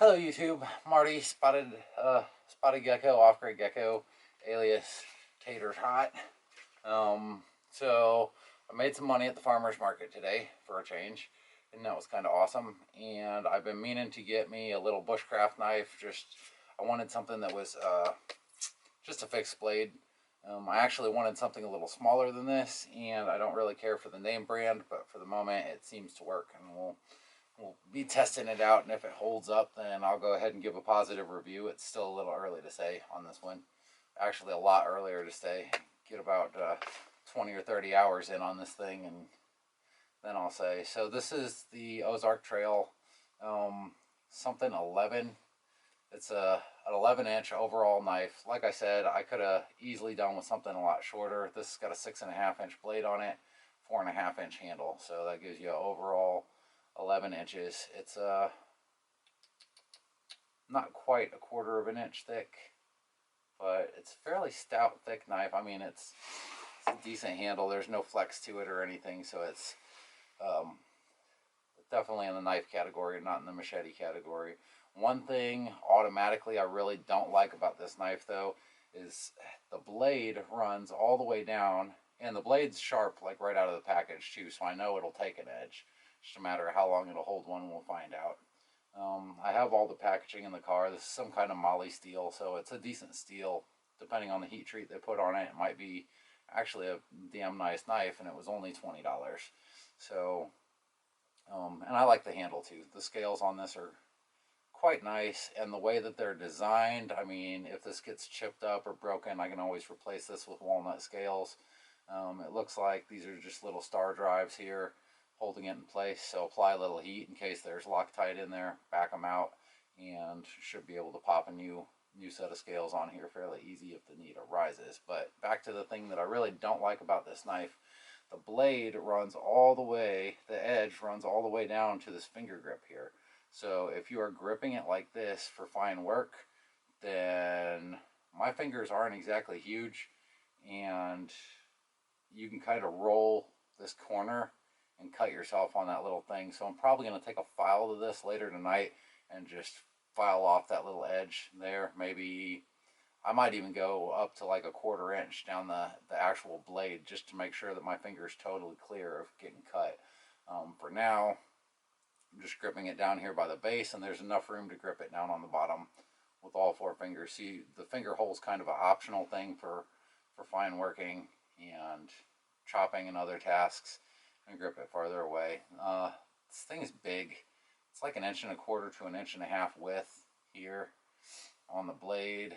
Hello YouTube, Marty, spotted gecko, off-grid gecko, alias Tater's Hot. So I made some money at the farmer's market today for a change, and that was kind of awesome. And I've been meaning to get me a little bushcraft knife. I wanted something that was just a fixed blade. I actually wanted something a little smaller than this, and I don't really care for the name brand, but for the moment it seems to work, and we'll be testing it out, and if it holds up, then I'll go ahead and give a positive review. It's still a little early to say on this one. Actually, a lot earlier to say. Get about 20 or 30 hours in on this thing, and then I'll say. So this is the Ozark Trail, something 11. It's an 11-inch overall knife. Like I said, I could have easily done with something a lot shorter. This has got a 6.5-inch blade on it, 4.5-inch handle. So that gives you overall 11 inches. It's not quite a 1/4 of an inch thick, but it's a fairly stout, thick knife. I mean, it's a decent handle. There's no flex to it or anything, so it's definitely in the knife category, not in the machete category. One thing automatically I really don't like about this knife, though, is the blade runs all the way down, and the blade's sharp, like right out of the package too, so I know it'll take an edge. Just a matter of how long it'll hold one, we'll find out. I have all the packaging in the car. This is some kind of moly steel, so it's a decent steel. Depending on the heat treat they put on it, it might be actually a damn nice knife, and it was only $20. So, and I like the handle too. The scales on this are quite nice, and the way that they're designed, I mean, if this gets chipped up or broken, I can always replace this with walnut scales. It looks like these are just little star drives here holding it in place, so apply a little heat in case there's Loctite in there, back them out, and should be able to pop a new set of scales on here fairly easy if the need arises. But back to the thing that I really don't like about this knife, the blade runs all the way, the edge runs all the way down to this finger grip here. So if you are gripping it like this for fine work, then my fingers aren't exactly huge, and you can kind of roll this corner and cut yourself on that little thing. So I'm probably going to take a file of this later tonight and just file off that little edge there. Maybe I might even go up to like a 1/4 inch down the actual blade, just to make sure that my finger is totally clear of getting cut. For now, I'm just gripping it down here by the base, and there's enough room to grip it down on the bottom with all 4 fingers. See, the finger hole's kind of an optional thing for fine working and chopping and other tasks, and grip it farther away. This thing is big. It's like 1.25 to 1.5 inch width here on the blade.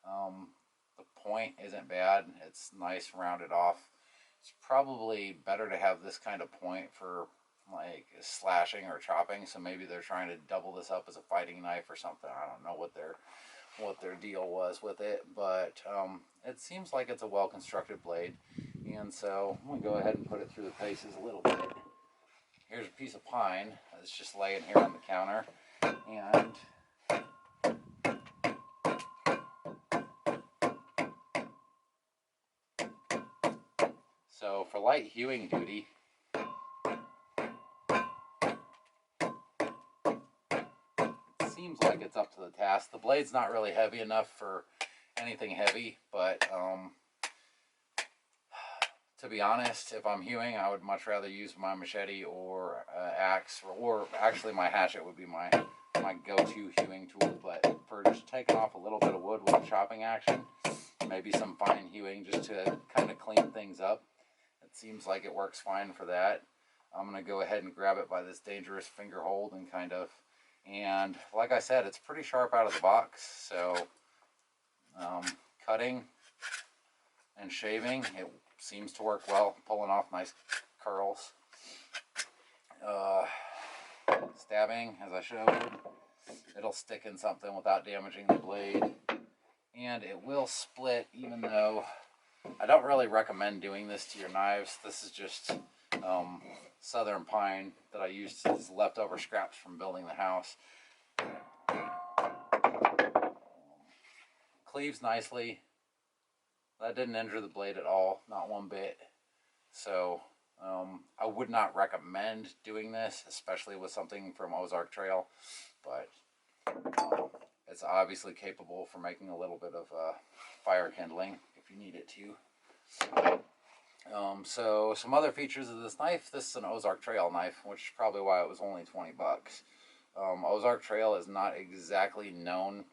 The point isn't bad. It's nice, rounded off. It's probably better to have this kind of point for like slashing or chopping, so maybe they're trying to double this up as a fighting knife or something. I don't know what their deal was with it, but it seems like it's a well-constructed blade. And so I'm going to go ahead and put it through the paces a little bit. Here's a piece of pine that's just laying here on the counter. And so for light hewing duty, it seems like it's up to the task. The blade's not really heavy enough for anything heavy, but to be honest, if I'm hewing, I would much rather use my machete or axe, or actually my hatchet would be my go-to hewing tool. But for just taking off a little bit of wood with chopping action, maybe some fine hewing just to kind of clean things up, it seems like it works fine for that. I'm going to go ahead and grab it by this dangerous finger hold and like I said, it's pretty sharp out of the box, so cutting and shaving, it seems to work well, pulling off nice curls. Stabbing, as I showed, it'll stick in something without damaging the blade, and it will split, even though I don't really recommend doing this to your knives. This is just southern pine that I used as leftover scraps from building the house. Cleaves nicely. That didn't injure the blade at all, not one bit. So I would not recommend doing this, especially with something from Ozark Trail, but It's obviously capable for making a little bit of fire kindling if you need it to. So some other features of this knife. This is an Ozark Trail knife, which is probably why it was only 20 bucks. Ozark Trail is not exactly known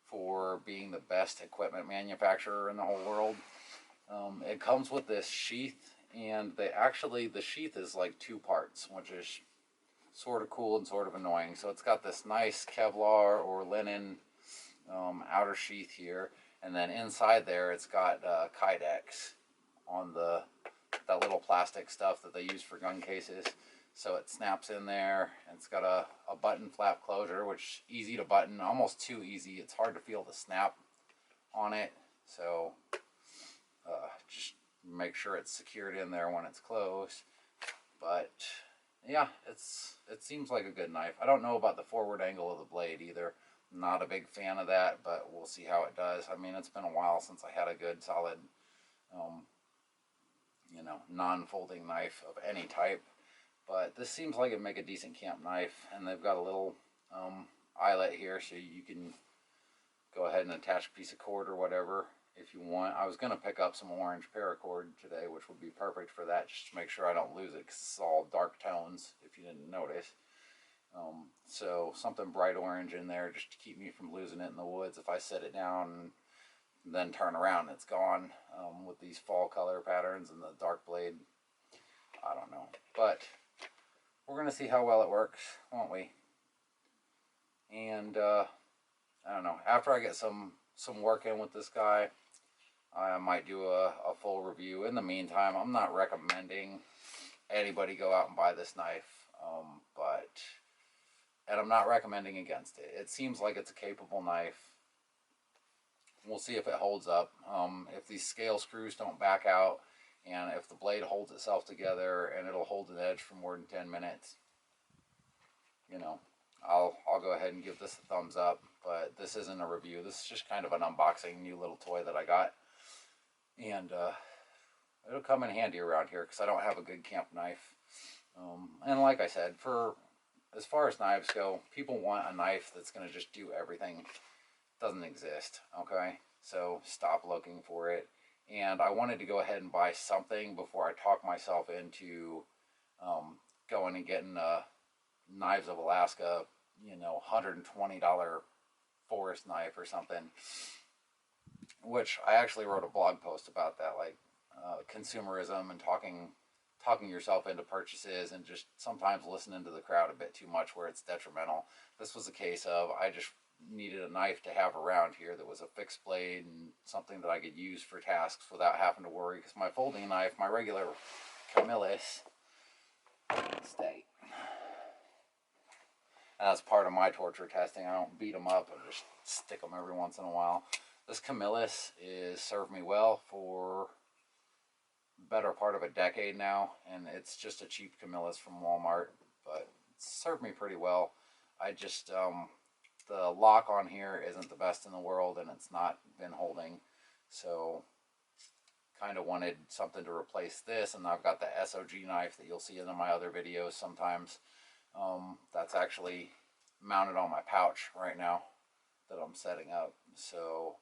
for being the best equipment manufacturer in the whole world. It comes with this sheath, and the sheath is like two parts, which is sort of cool and sort of annoying. So it's got this nice Kevlar or linen outer sheath here, and then inside there it's got Kydex on that little plastic stuff that they use for gun cases. So it snaps in there, and it's got a button flap closure, which is easy to button, almost too easy. It's hard to feel the snap on it, so just make sure it's secured in there when it's closed. But yeah, it seems like a good knife. I don't know about the forward angle of the blade either. Not a big fan of that, but we'll see how it does. I mean, it's been a while since I had a good solid non-folding knife of any type, but this seems like it'd make a decent camp knife. And they've got a little eyelet here, so you can go ahead and attach a piece of cord or whatever if you want. I was going to pick up some orange paracord today, which would be perfect for that, just to make sure I don't lose it, because it's all dark tones if you didn't notice. So something bright orange in there just to keep me from losing it in the woods if I set it down and then turn around and it's gone. With these fall color patterns and the dark blade, I don't know, but we're gonna see how well it works, won't we? And I don't know, after I get some work in with this guy, I might do a full review. In the meantime, I'm not recommending anybody go out and buy this knife, and I'm not recommending against it. It seems like it's a capable knife. We'll see if it holds up. If these scale screws don't back out, and if the blade holds itself together and it'll hold an edge for more than 10 minutes, I'll go ahead and give this a thumbs up. But this isn't a review. This is just kind of an unboxing, new little toy that I got. And it'll come in handy around here because I don't have a good camp knife. And like I said, as far as knives go, people want a knife that's going to just do everything. Doesn't exist, okay? So stop looking for it. And I wanted to go ahead and buy something before I talk myself into going and getting a Knives of Alaska, $120 forest knife or something. Which I actually wrote a blog post about that, like consumerism and talking yourself into purchases, and just sometimes listening to the crowd a bit too much where it's detrimental. This was a case of I just needed a knife to have around here that was a fixed blade and something that I could use for tasks without having to worry, because my folding knife, my regular Camillus, stay. And that's part of my torture testing. I don't beat them up, I just stick them every once in a while. This Camillus is served me well for better part of a decade now, and it's just a cheap Camillus from Walmart, but it's served me pretty well. I just the lock on here isn't the best in the world, and it's not been holding, so kind of wanted something to replace this. And I've got the SOG knife that you'll see in my other videos sometimes. That's actually mounted on my pouch right now that I'm setting up, so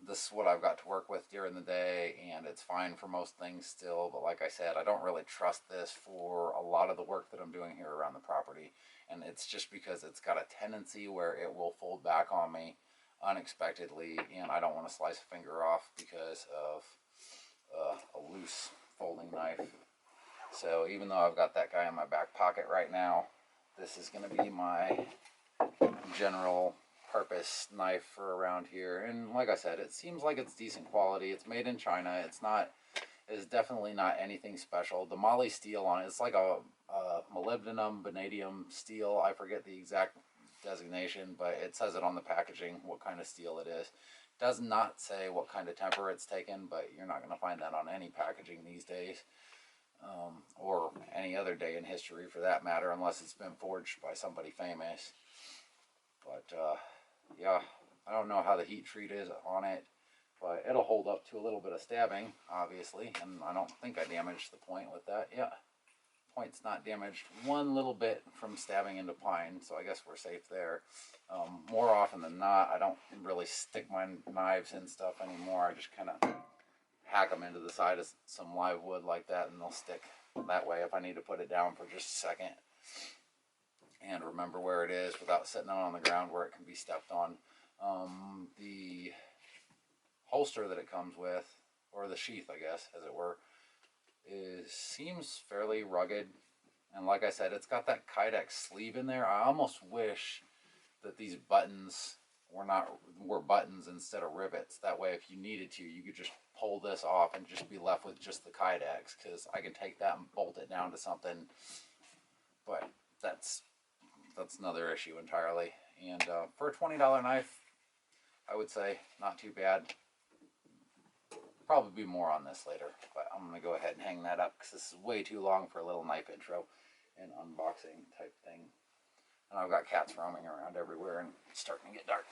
this is what I've got to work with during the day, and it's fine for most things still. But like I said, I don't really trust this for a lot of the work that I'm doing here around the property, and it's just because it's got a tendency where it will fold back on me unexpectedly, and I don't want to slice a finger off because of a loose folding knife. So even though I've got that guy in my back pocket right now, this is going to be my general purpose knife for around here. And like I said, it seems like it's decent quality. It's made in China. It's definitely not anything special. The moly steel on it, it's like a molybdenum vanadium steel. I forget the exact designation, but it says it on the packaging what kind of steel it is. It does not say what kind of temper it's taken, but you're not going to find that on any packaging these days, or any other day in history for that matter, unless it's been forged by somebody famous. But yeah, I don't know how the heat treat is on it, but it'll hold up to a little bit of stabbing, obviously, and I don't think I damaged the point with that. Yeah, point's not damaged one little bit from stabbing into pine, so I guess we're safe there. More often than not, I don't really stick my knives in stuff anymore. I just kind of hack them into the side of some live wood like that, and they'll stick that way if I need to put it down for just a second and remember where it is without sitting on the ground where it can be stepped on. The holster that it comes with, or the sheath, I guess, as it were, seems fairly rugged. And like I said, it's got that Kydex sleeve in there. I almost wish that these buttons were buttons instead of rivets. That way, if you needed to, you could just pull this off and just be left with just the Kydex, because I can take that and bolt it down to something. But that's another issue entirely. And for a $20 knife, I would say not too bad. Probably be more on this later, but I'm going to go ahead and hang that up because this is way too long for a little knife intro and unboxing type thing. And I've got cats roaming around everywhere and it's starting to get dark.